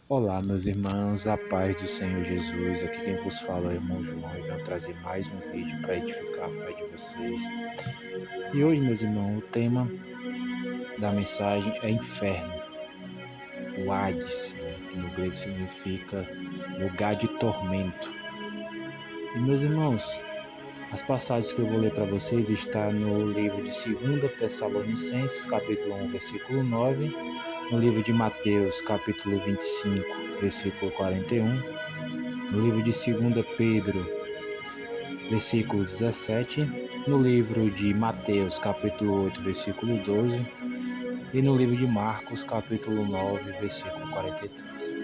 Olá, meus irmãos, a paz do Senhor Jesus. Aqui quem vos fala é o irmão João e venho trazer mais um vídeo para edificar a fé de vocês. E hoje, meus irmãos, o tema da mensagem é inferno, o Hades, né, que no grego significa lugar de tormento. E, meus irmãos, as passagens que eu vou ler para vocês estão no livro de 2 Tessalonicenses, capítulo 1, versículo 9, no livro de Mateus, capítulo 25, versículo 41, no livro de 2 Pedro, versículo 17, no livro de Mateus, capítulo 8, versículo 12, e no livro de Marcos, capítulo 9, versículo 43.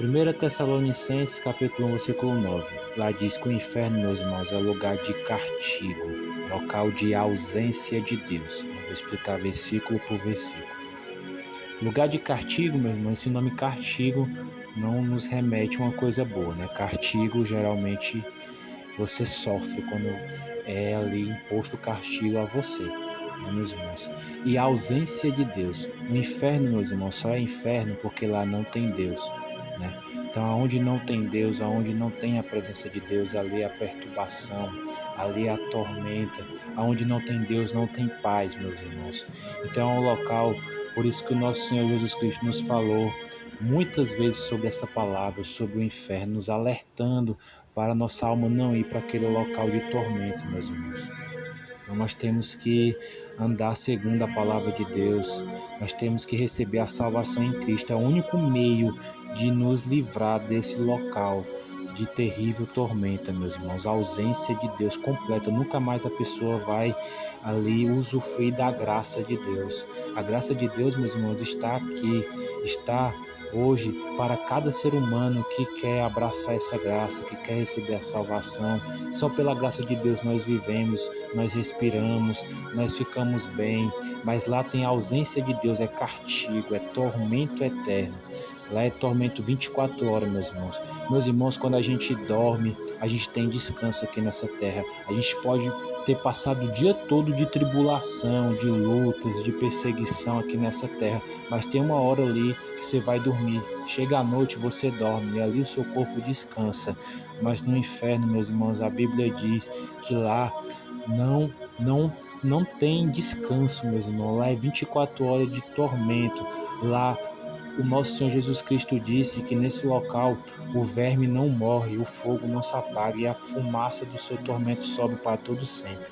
1 Tessalonicenses, capítulo 1, versículo 9. Lá diz que o inferno, meus irmãos, é lugar de castigo, local de ausência de Deus. Eu vou explicar versículo por versículo. Lugar de castigo, meu irmão, esse nome castigo não nos remete a uma coisa boa, né? Castigo, geralmente, você sofre quando é ali imposto castigo a você, né, meus irmãos? E a ausência de Deus. O inferno, meus irmãos, só é inferno porque lá não tem Deus, né? Então, aonde não tem Deus, aonde não tem a presença de Deus, ali é a perturbação, ali é a tormenta. Aonde não tem Deus, não tem paz, meus irmãos. Então, é um local, por isso que o nosso Senhor Jesus Cristo nos falou muitas vezes sobre essa palavra, sobre o inferno, nos alertando para nossa alma não ir para aquele local de tormento, meus irmãos. Então nós temos que andar segundo a palavra de Deus, nós temos que receber a salvação em Cristo, é o único meio de nos livrar desse local de terrível tormenta, meus irmãos, a ausência de Deus completa, nunca mais a pessoa vai ali usufruir da graça de Deus. A graça de Deus, meus irmãos, está aqui, está hoje para cada ser humano que quer abraçar essa graça, que quer receber a salvação. Só pela graça de Deus nós vivemos, nós respiramos, nós ficamos bem, mas lá tem a ausência de Deus, é castigo, é tormento eterno. Lá é tormento 24 horas, meus irmãos. Meus irmãos, quando a gente dorme, a gente tem descanso aqui nessa terra. A gente pode ter passado o dia todo de tribulação, de lutas, de perseguição aqui nessa terra, mas tem uma hora ali que você vai dormir. Chega à noite, você dorme e ali o seu corpo descansa. Mas no inferno, meus irmãos, a Bíblia diz que lá não não não tem descanso, meus irmãos. Lá é 24 horas de tormento. Lá o nosso Senhor Jesus Cristo disse que nesse local o verme não morre, o fogo não se apaga e a fumaça do seu tormento sobe para todo sempre.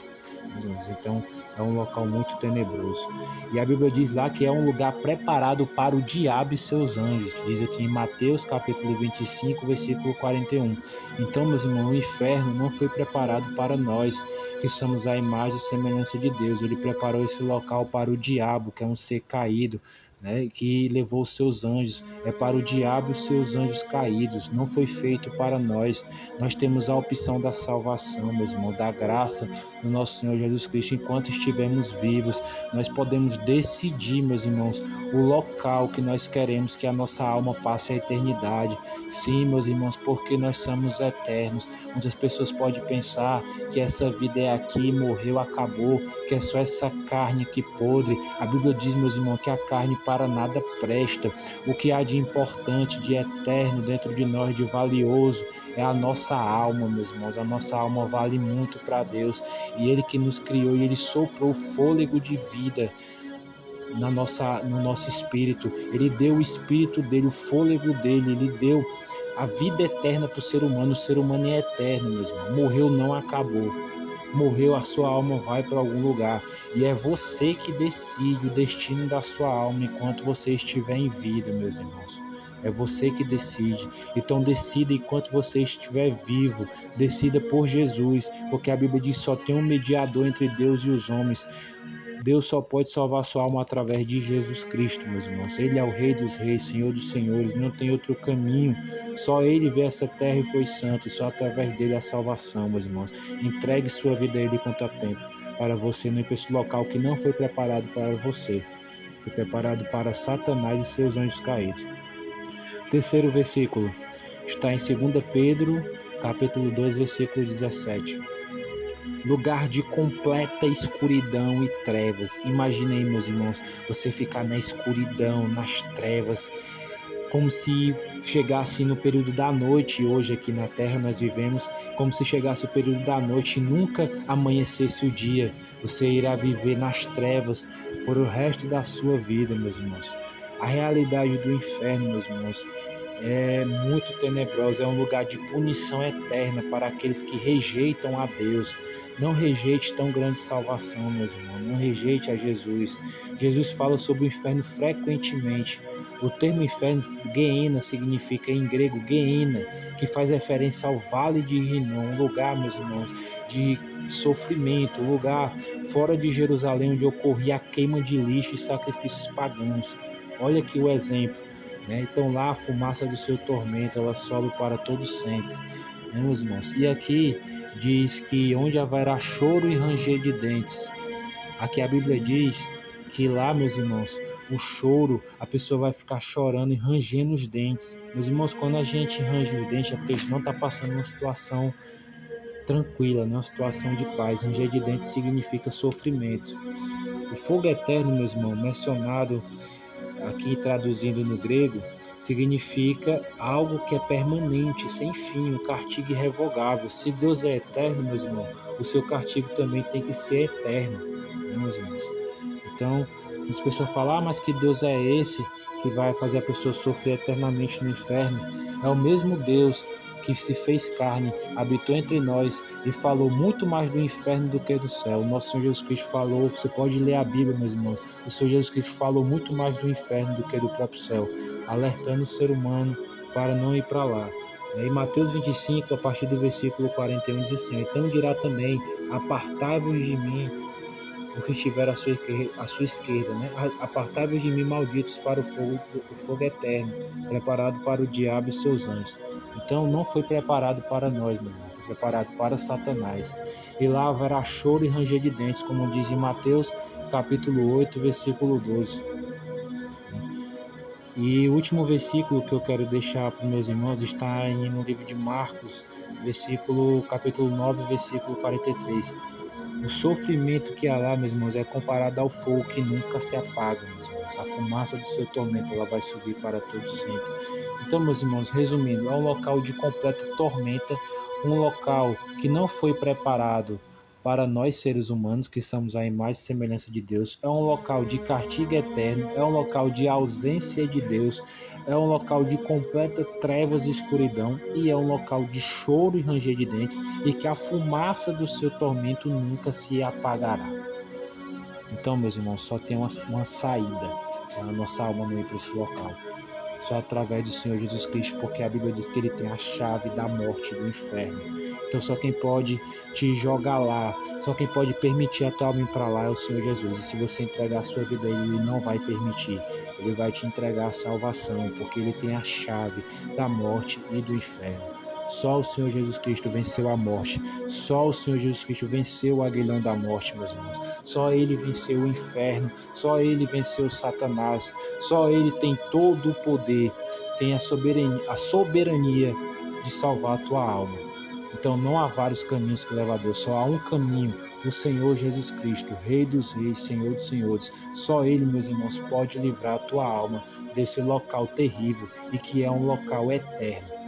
Então é um local muito tenebroso. E a Bíblia diz lá que é um lugar preparado para o diabo e seus anjos, que diz aqui em Mateus capítulo 25, versículo 41. Então, meus irmãos, o inferno não foi preparado para nós, que somos a imagem e semelhança de Deus. Ele preparou esse local para o diabo, que é um ser caído, né, que levou os seus anjos, é para o diabo e os seus anjos caídos, não foi feito para nós. Nós temos a opção da salvação, meus irmãos, da graça do nosso Senhor Jesus Cristo. Enquanto estivermos vivos, nós podemos decidir, meus irmãos, o local que nós queremos que a nossa alma passe a eternidade. Sim, meus irmãos, porque nós somos eternos. Muitas pessoas podem pensar que essa vida é aqui, morreu, acabou, que é só essa carne que podre. A Bíblia diz, meus irmãos, que a carne para nada presta. O que há de importante, de eterno dentro de nós, de valioso, é a nossa alma, meus irmãos. A nossa alma vale muito para Deus. E Ele que nos criou, e Ele soprou fôlego de vida no nosso espírito. Ele deu o espírito dele, o fôlego dele, ele deu a vida eterna para o ser humano. O ser humano é eterno, meus irmãos. Morreu, não acabou. Morreu, a sua alma vai para algum lugar. E é você que decide o destino da sua alma enquanto você estiver em vida, meus irmãos. É você que decide. Então decida enquanto você estiver vivo. Decida por Jesus, porque a Bíblia diz que só tem um mediador entre Deus e os homens. Deus só pode salvar sua alma através de Jesus Cristo, meus irmãos. Ele é o Rei dos Reis, Senhor dos Senhores, não tem outro caminho. Só Ele veio a essa terra e foi santo, e só através dele a salvação, meus irmãos. Entregue sua vida a Ele quanto a tempo, para você não ir para esse local que não foi preparado para você. Foi preparado para Satanás e seus anjos caídos. Terceiro versículo está em 2 Pedro, capítulo 2, versículo 17. Lugar de completa escuridão e trevas. Imagine aí, meus irmãos, você ficar na escuridão, nas trevas, como se chegasse no período da noite, e hoje aqui na Terra nós vivemos como se chegasse o período da noite e nunca amanhecesse o dia. Você irá viver nas trevas por o resto da sua vida, meus irmãos. A realidade do inferno, meus irmãos, é muito tenebrosa, é um lugar de punição eterna para aqueles que rejeitam a Deus. Não rejeite tão grande salvação, meus irmãos, não rejeite a Jesus. Jesus fala sobre o inferno frequentemente. O termo inferno, Gehenna, significa em grego Gehenna, que faz referência ao vale de Rinom, um lugar, meus irmãos, de sofrimento, um lugar fora de Jerusalém onde ocorria a queima de lixo e sacrifícios pagãos. Olha aqui o exemplo. Então lá a fumaça do seu tormento, ela sobe para todo sempre, meus irmãos. E aqui diz que onde haverá choro e ranger de dentes. Aqui a Bíblia diz que lá, meus irmãos, o choro, a pessoa vai ficar chorando e rangendo os dentes. Meus irmãos, quando a gente range os dentes é porque a gente não está passando uma situação tranquila, uma situação de paz. Ranger de dentes significa sofrimento. O fogo eterno, meus irmãos, mencionado aqui traduzindo no grego, significa algo que é permanente, sem fim, um castigo irrevogável. Se Deus é eterno, meus irmãos, o seu castigo também tem que ser eterno, meus irmãos? Então, as pessoas falam, mas que Deus é esse que vai fazer a pessoa sofrer eternamente no inferno? É o mesmo Deus que se fez carne, habitou entre nós e falou muito mais do inferno do que do céu. O nosso Senhor Jesus Cristo falou, você pode ler a Bíblia, meus irmãos, o Senhor Jesus Cristo falou muito mais do inferno do que do próprio céu, alertando o ser humano para não ir para lá. Em Mateus 25, a partir do versículo 41, diz assim, então dirá também, apartai-vos de mim, o que estiver à sua esquerda, Apartai-vos de mim, malditos, para o fogo eterno, preparado para o diabo e seus anjos. Então não foi preparado para nós, meus irmãos, foi preparado para Satanás. E lá haverá choro e ranger de dentes, como diz em Mateus, capítulo 8, versículo 12. E o último versículo que eu quero deixar para os meus irmãos está no livro de Marcos, capítulo 9, versículo 43. O sofrimento que há lá, meus irmãos, é comparado ao fogo que nunca se apaga, meus irmãos. A fumaça do seu tormento, ela vai subir para todo sempre. Então, meus irmãos, resumindo, é um local de completa tormenta, um local que não foi preparado para nós seres humanos, que somos a imagem e semelhança de Deus. É um local de castigo eterno, é um local de ausência de Deus, é um local de completa trevas e escuridão, e é um local de choro e ranger de dentes, e que a fumaça do seu tormento nunca se apagará. Então, meus irmãos, só tem uma saída para a nossa alma não ir para esse local. Só através do Senhor Jesus Cristo, porque a Bíblia diz que Ele tem a chave da morte, do inferno. Então só quem pode te jogar lá, só quem pode permitir a tua alma ir para lá é o Senhor Jesus. E se você entregar a sua vida a Ele, Ele não vai permitir. Ele vai te entregar a salvação, porque Ele tem a chave da morte e do inferno. Só o Senhor Jesus Cristo venceu a morte. Só o Senhor Jesus Cristo venceu o aguilhão da morte, meus irmãos. Só Ele venceu o inferno. Só Ele venceu Satanás. Só Ele tem todo o poder. Tem a soberania de salvar a tua alma. Então não há vários caminhos que levam a Deus. Só há um caminho. O Senhor Jesus Cristo, Rei dos Reis, Senhor dos Senhores. Só Ele, meus irmãos, pode livrar a tua alma desse local terrível e que é um local eterno.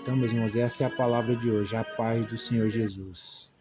Então, meus irmãos, essa é a palavra de hoje, a paz do Senhor Jesus.